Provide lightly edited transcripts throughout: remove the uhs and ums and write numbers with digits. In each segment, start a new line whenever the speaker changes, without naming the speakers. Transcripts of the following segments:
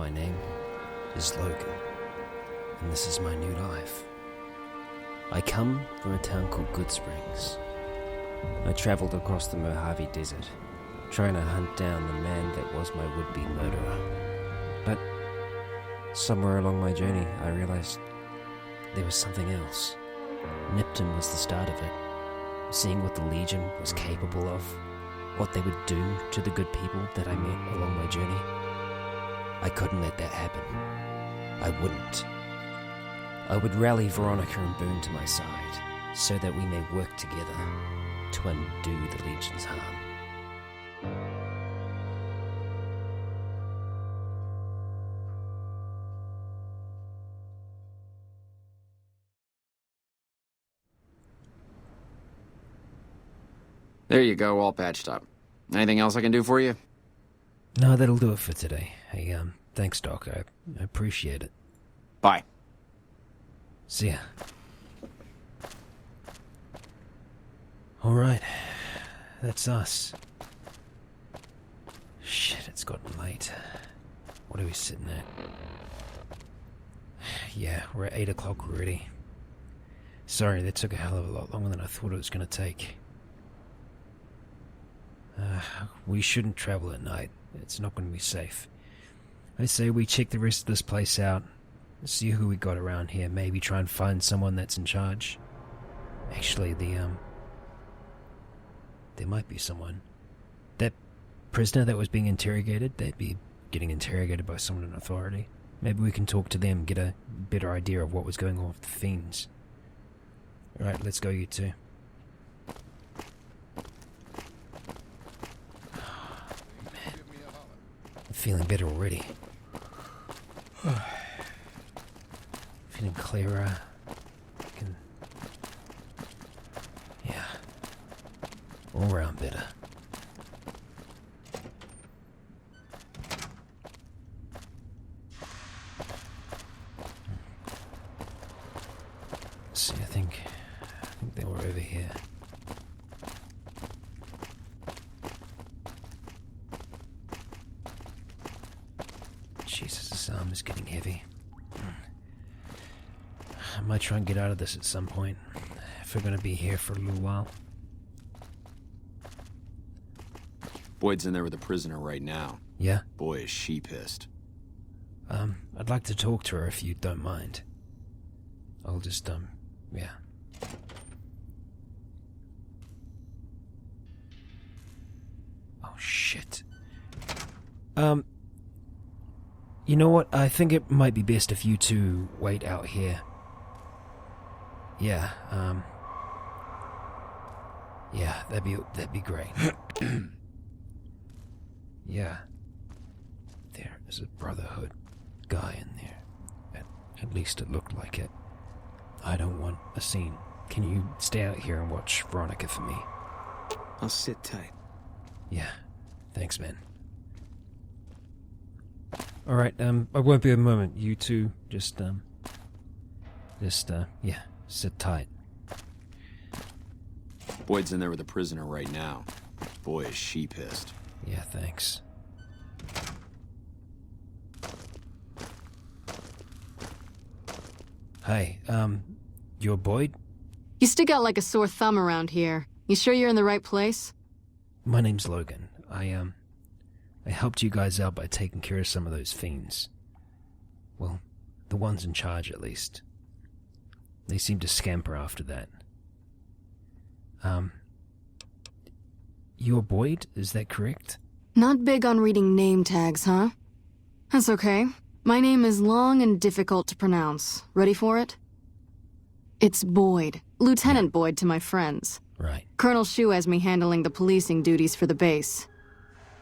My name is Logan, and this is my new life. I come from a town called Good Springs. I travelled across the Mojave Desert, trying to hunt down the man that was my would-be murderer. But somewhere along my journey, I realized there was something else. Nipton was the start of it. Seeing what the Legion was capable of, what they would do to the good people that I met along my journey. I couldn't let that happen. I wouldn't. I would rally Veronica and Boone to my side, so that we may work together to undo the Legion's harm.
There you go, all patched up. Anything else I can do for you?
No, that'll do it for today. Hey, thanks, Doc. I appreciate it.
Bye.
See ya. Alright. That's us. Shit, it's gotten late. What are we sitting at? Yeah, we're at 8 o'clock already. Sorry, that took a hell of a lot longer than I thought it was going to take. We shouldn't travel at night. It's not going to be safe. I say we check the rest of this place out, see who we got around here, maybe try and find someone that's in charge. Actually, there might be someone. That prisoner that was being interrogated, they'd be getting interrogated by someone in authority. Maybe we can talk to them, get a better idea of what was going on with the fiends. Alright, let's go, you two. Feeling better already. Feeling clearer. Yeah. All around better. See, I think they were over here. Jesus, this arm is getting heavy. I might try and get out of this at some point, if we're gonna be here for a little while.
Boyd's in there with a prisoner right now.
Yeah?
Boy, is she pissed.
I'd like to talk to her if you don't mind. I'll just, yeah. Oh, shit. You know what? I think it might be best if you two wait out here. Yeah, yeah, that'd be great. Yeah. There is a Brotherhood guy in there. At least it looked like it. I don't want a scene. Can you stay out here and watch Veronica for me?
I'll sit tight.
Yeah. Thanks, man. Alright, I won't be a moment. You two, yeah, sit tight.
Boyd's in there with a prisoner right now. Boy, is she pissed.
Yeah, thanks. Hey, you're Boyd?
You stick out like a sore thumb around here. You sure you're in the right place?
My name's Logan. I helped you guys out by taking care of some of those fiends. Well, the ones in charge, at least. They seemed to scamper after that. You're Boyd, is that correct?
Not big on reading name tags, huh? That's okay. My name is long and difficult to pronounce. Ready for it? It's Boyd. Lieutenant Boyd to my friends.
Right.
Colonel Shu has me handling the policing duties for the base.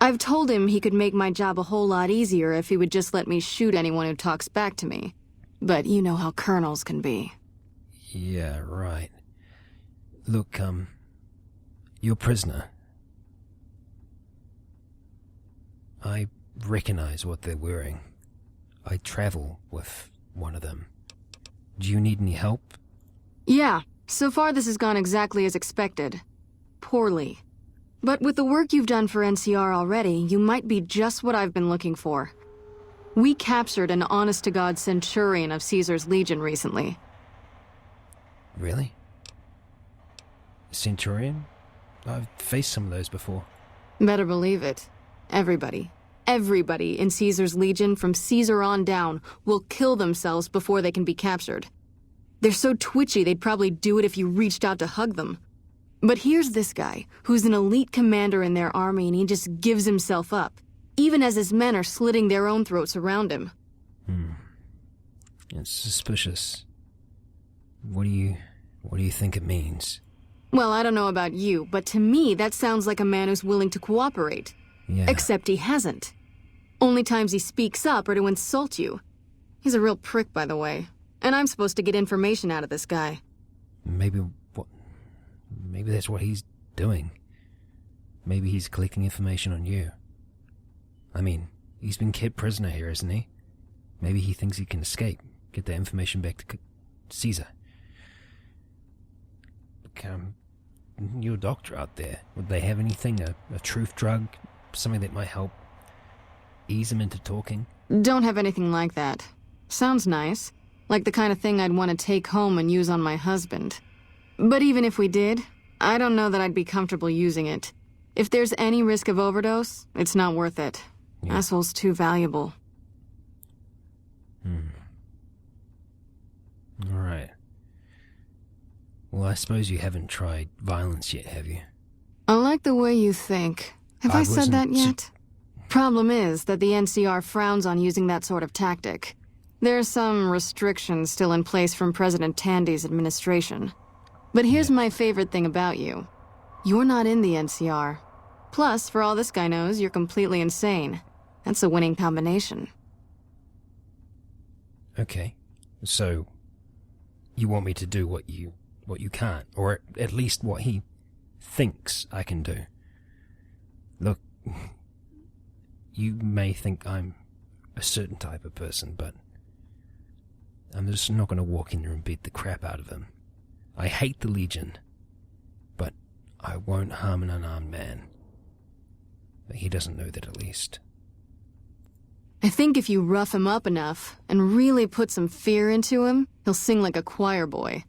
I've told him he could make my job a whole lot easier if he would just let me shoot anyone who talks back to me. But you know how colonels can be.
Yeah, right. Look, you're a prisoner. I recognize what they're wearing. I travel with one of them. Do you need any help?
Yeah, so far this has gone exactly as expected. Poorly. But with the work you've done for NCR already, you might be just what I've been looking for. We captured an honest-to-God centurion of Caesar's Legion recently.
Really? Centurion? I've faced some of those before.
Better believe it. Everybody in Caesar's Legion from Caesar on down will kill themselves before they can be captured. They're so twitchy they'd probably do it if you reached out to hug them. But here's this guy, who's an elite commander in their army, and he just gives himself up, even as his men are slitting their own throats around him.
It's suspicious. What do you think it means?
Well, I don't know about you, but to me that sounds like a man who's willing to cooperate.
Yeah.
Except he hasn't. Only times he speaks up are to insult you. He's a real prick, by the way. And I'm supposed to get information out of this guy.
Maybe that's what he's doing. Maybe he's collecting information on you. I mean, he's been kept prisoner here, isn't he? Maybe he thinks he can escape, get the information back to Caesar. You're a doctor out there. Would they have anything, a truth drug, something that might help ease him into talking?
Don't have anything like that. Sounds nice. Like the kind of thing I'd want to take home and use on my husband. But even if we did, I don't know that I'd be comfortable using it. If there's any risk of overdose, it's not worth it.
Yeah.
Asshole's too valuable.
Alright. Well, I suppose you haven't tried violence yet, have you?
I like the way you think. Have I said that yet? Problem is that the NCR frowns on using that sort of tactic. There are some restrictions still in place from President Tandy's administration. But here's my favorite thing about you. You're not in the NCR. Plus, for all this guy knows, you're completely insane. That's a winning combination.
Okay. So, you want me to do what you can't, or at least what he thinks I can do. Look, you may think I'm a certain type of person, but I'm just not going to walk in there and beat the crap out of him. I hate the Legion, but I won't harm an unarmed man. He doesn't know that, at least.
I think if you rough him up enough and really put some fear into him, he'll sing like a choir boy.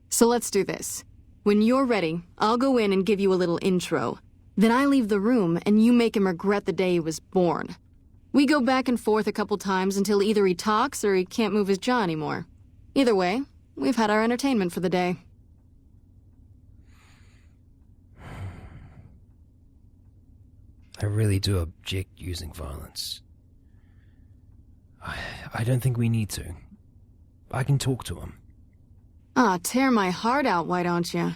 So let's do this. When you're ready, I'll go in and give you a little intro. Then I leave the room and you make him regret the day he was born. We go back and forth a couple times until either he talks or he can't move his jaw anymore. Either way, we've had our entertainment for the day.
I really do object using violence. I don't think we need to. I can talk to him.
Tear my heart out, why don't you?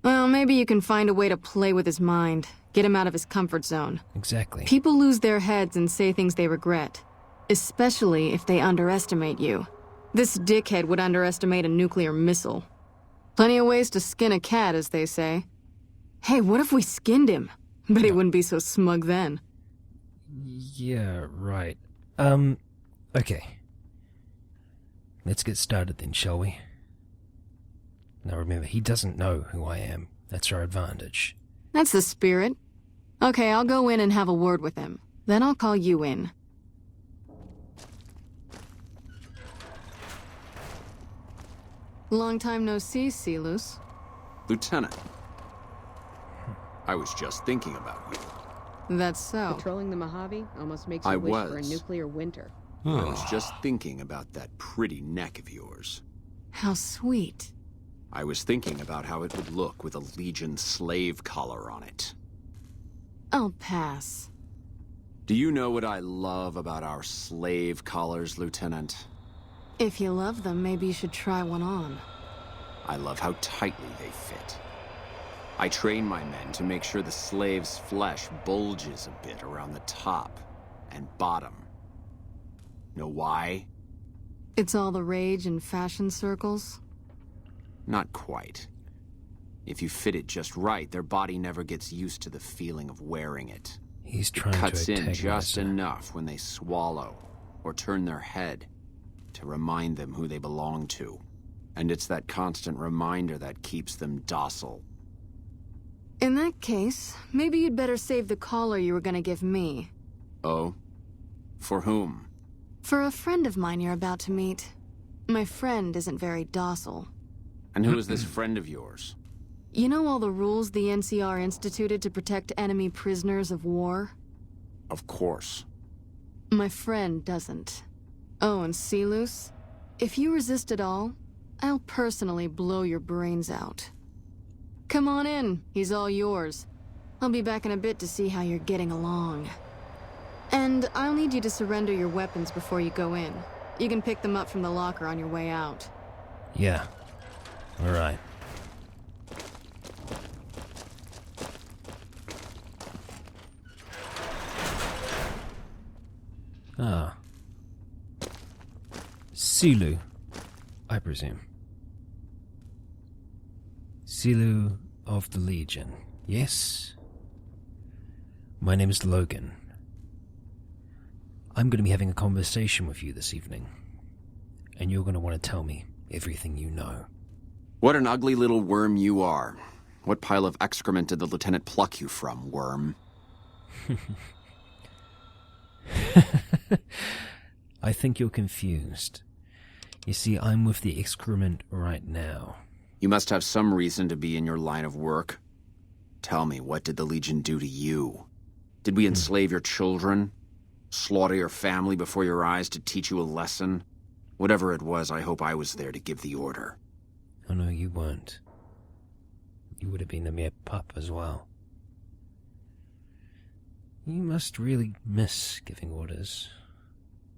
Well, maybe you can find a way to play with his mind, get him out of his comfort zone.
Exactly.
People lose their heads and say things they regret, especially if they underestimate you. This dickhead would underestimate a nuclear missile. Plenty of ways to skin a cat, as they say. Hey, what if we skinned him? Bet he wouldn't be so smug then.
Yeah, right. Okay. Let's get started then, shall we? Now remember, he doesn't know who I am. That's our advantage.
That's the spirit. Okay, I'll go in and have a word with him. Then I'll call you in. Long time no see, Celus.
Lieutenant. I was just thinking about you.
That's so.
Patrolling the Mojave almost makes you
I
wish for a
was.
nuclear winter.
I was just thinking about that pretty neck of yours.
How sweet.
I was thinking about how it would look with a Legion slave collar on it.
I'll pass.
Do you know what I love about our slave collars, Lieutenant?
If you love them, maybe you should try one on.
I love how tightly they fit. I train my men to make sure the slave's flesh bulges a bit around the top and bottom. Know why?
It's all the rage in fashion circles.
Not quite. If you fit it just right, their body never gets used to the feeling of wearing it.
He's trying
Cuts
to
in
attack
just
us.
enough when they swallow or turn their head to remind them who they belong to. And it's that constant reminder that keeps them docile.
In that case, maybe you'd better save the collar you were gonna give me.
Oh? For whom?
For a friend of mine you're about to meet, my friend isn't very docile.
And who is this friend of yours?
You know all the rules the NCR instituted to protect enemy prisoners of war?
Of course.
My friend doesn't. Oh, and Silus, if you resist at all, I'll personally blow your brains out. Come on in, he's all yours. I'll be back in a bit to see how you're getting along. And I'll need you to surrender your weapons before you go in. You can pick them up from the locker on your way out.
Yeah. All right. Ah. Silu, I presume. Silu of the Legion, yes? My name is Logan. I'm going to be having a conversation with you this evening, and you're going to want to tell me everything you know.
What an ugly little worm you are. What pile of excrement did the lieutenant pluck you from, worm?
I think you're confused. You see, I'm with the excrement right now.
You must have some reason to be in your line of work. Tell me, what did the Legion do to you? Did we enslave your children? Slaughter your family before your eyes to teach you a lesson? Whatever it was, I hope I was there to give the order.
Oh no, you weren't. You would have been a mere pup as well. You must really miss giving orders.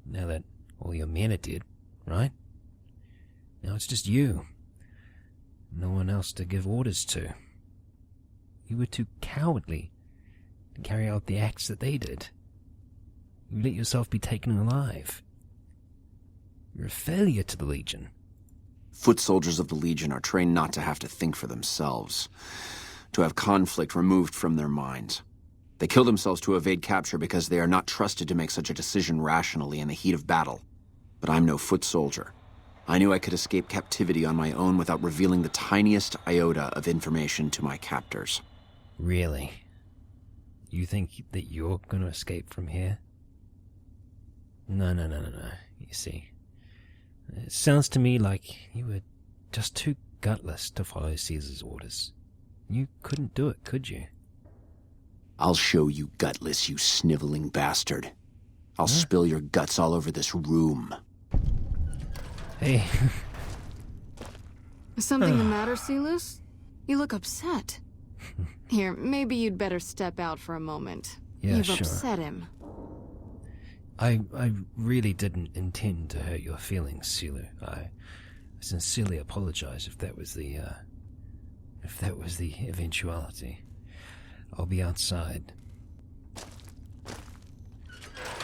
Now that all your men are dead, right? Now it's just you. No one else to give orders to. You were too cowardly to carry out the acts that they did. You let yourself be taken alive. You're a failure to the Legion.
Foot soldiers of the Legion are trained not to have to think for themselves, to have conflict removed from their minds. They kill themselves to evade capture because they are not trusted to make such a decision rationally in the heat of battle. But I'm no foot soldier. I knew I could escape captivity on my own without revealing the tiniest iota of information to my captors.
Really? You think that you're going to escape from here? No. You see, it sounds to me like you were just too gutless to follow Caesar's orders. You couldn't do it, could you?
I'll show you gutless, you sniveling bastard. I'll spill your guts all over this room.
Hey.
Is something the matter, Silus? You look upset. Here, maybe you'd better step out for a moment.
Yeah,
You've
sure.
upset him.
I really didn't intend to hurt your feelings, Silu. I sincerely apologize if that was the eventuality. I'll be outside.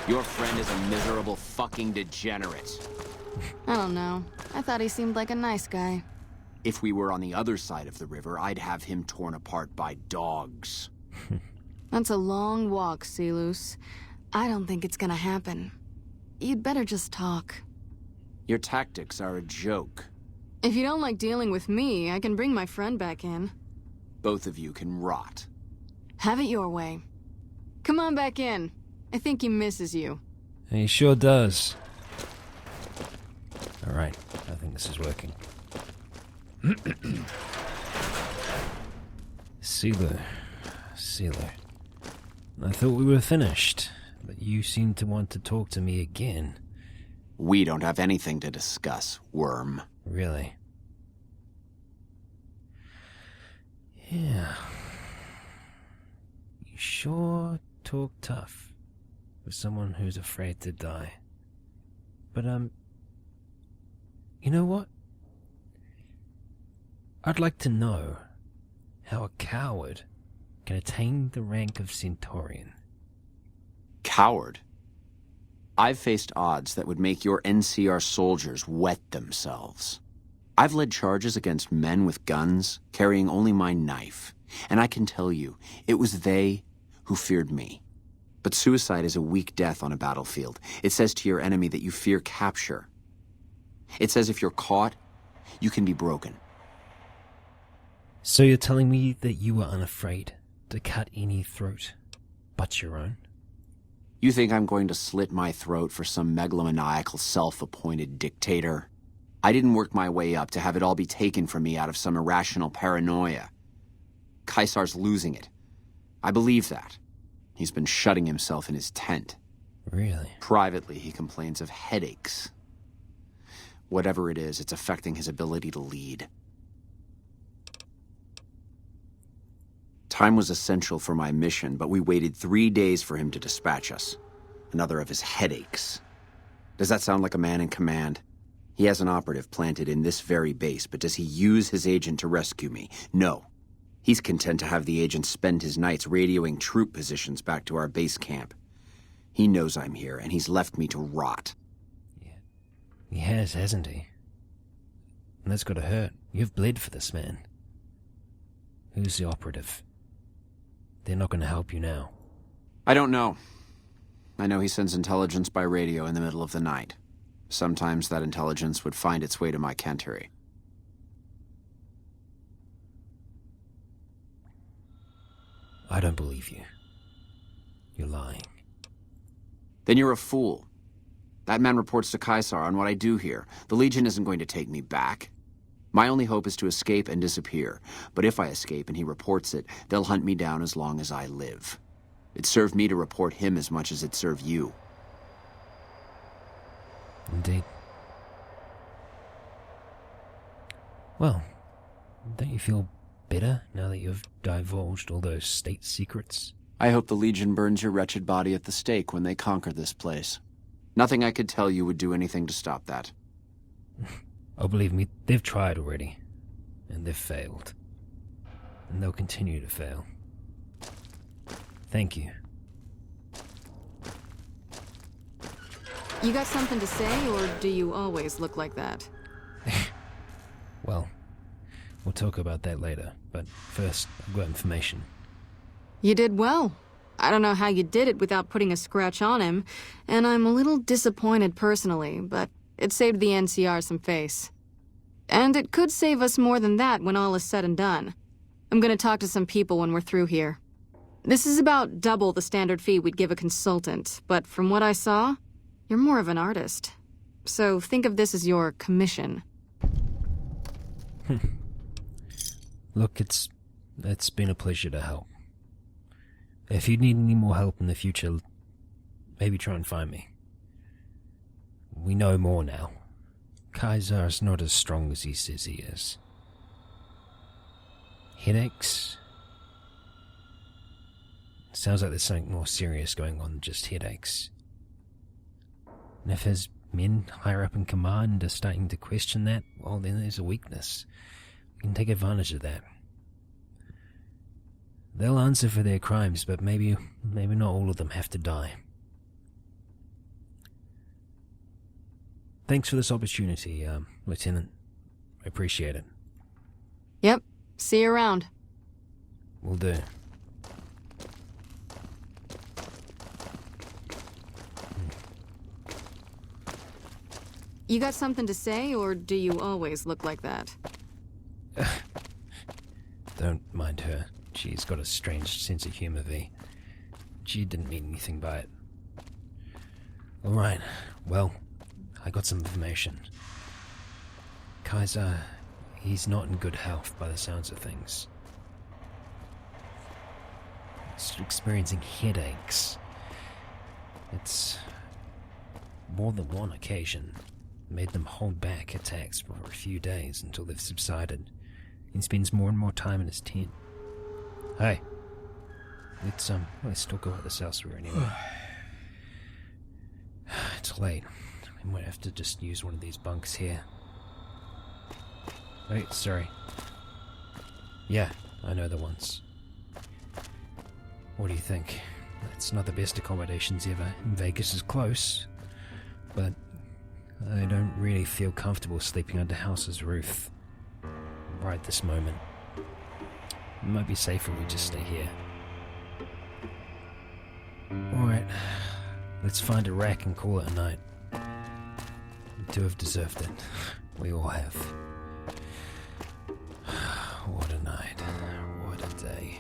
Your friend is a miserable fucking degenerate.
I don't know. I thought he seemed like a nice guy.
If we were on the other side of the river, I'd have him torn apart by dogs.
That's a long walk, Silus. I don't think it's gonna happen. You'd better just talk.
Your tactics are a joke.
If you don't like dealing with me, I can bring my friend back in.
Both of you can rot.
Have it your way. Come on back in. I think he misses you.
He sure does. Alright, I think this is working. Sealer. I thought we were finished, but you seem to want to talk to me again.
We don't have anything to discuss, worm.
Really? Yeah. You sure talk tough for someone who's afraid to die. But, you know what? I'd like to know how a coward can attain the rank of Centurion.
Coward? I've faced odds that would make your NCR soldiers wet themselves. I've led charges against men with guns, carrying only my knife. And I can tell you, it was they who feared me. But suicide is a weak death on a battlefield. It says to your enemy that you fear capture. It says if you're caught, you can be broken.
So you're telling me that you were unafraid to cut any throat but your own?
You think I'm going to slit my throat for some megalomaniacal self-appointed dictator? I didn't work my way up to have it all be taken from me out of some irrational paranoia. Caesar's losing it. I believe that. He's been shutting himself in his tent.
Really?
Privately, he complains of headaches. Whatever it is, it's affecting his ability to lead. Time was essential for my mission, but we waited 3 days for him to dispatch us. Another of his headaches. Does that sound like a man in command? He has an operative planted in this very base, but does he use his agent to rescue me? No. He's content to have the agent spend his nights radioing troop positions back to our base camp. He knows I'm here, and he's left me to rot.
Yeah. He has, hasn't he? And that's gotta hurt. You've bled for this man. Who's the operative? They're not gonna help you now.
I don't know. I know he sends intelligence by radio in the middle of the night. Sometimes that intelligence would find its way to my cantery.
I don't believe you. You're lying.
Then you're a fool. That man reports to Caesar on what I do here. The Legion isn't going to take me back. My only hope is to escape and disappear. But if I escape and he reports it, they'll hunt me down as long as I live. It served me to report him as much as it served you.
Indeed. Well, don't you feel better now that you've divulged all those state secrets?
I hope the Legion burns your wretched body at the stake when they conquer this place. Nothing I could tell you would do anything to stop that.
Oh, believe me, they've tried already. And they've failed. And they'll continue to fail. Thank you.
You got something to say, or do you always look like that?
Well, we'll talk about that later, but first, I've got information.
You did well. I don't know how you did it without putting a scratch on him, and I'm a little disappointed personally, but it saved the NCR some face. And it could save us more than that when all is said and done. I'm gonna talk to some people when we're through here. This is about double the standard fee we'd give a consultant, but from what I saw, you're more of an artist. So think of this as your commission.
Look, it's been a pleasure to help. If you need any more help in the future, maybe try and find me. We know more now. Caesar's not as strong as he says he is. Headaches? Sounds like there's something more serious going on than just headaches. And if his men higher up in command are starting to question that, well, then there's a weakness. We can take advantage of that. They'll answer for their crimes, but maybe not all of them have to die. Thanks for this opportunity, Lieutenant. I appreciate it.
Yep. See you around.
Will do.
You got something to say, or do you always look like that?
Don't mind her. She's got a strange sense of humor, V. She didn't mean anything by it. Alright, well, I got some information. Caesar, he's not in good health by the sounds of things. He's experiencing headaches. It's more than one occasion made them hold back attacks for a few days until they've subsided. He spends more and more time in his tent. Hey, let's talk about this elsewhere anyway. It's late. We might have to just use one of these bunks here. Wait, sorry. Yeah, I know the ones. What do you think? It's not the best accommodations ever. Vegas is close, but I don't really feel comfortable sleeping under house's roof right this moment. It might be safer if we just stay here. Alright, let's find a rack and call it a night. To have deserved it. We all have. What a night. What a day.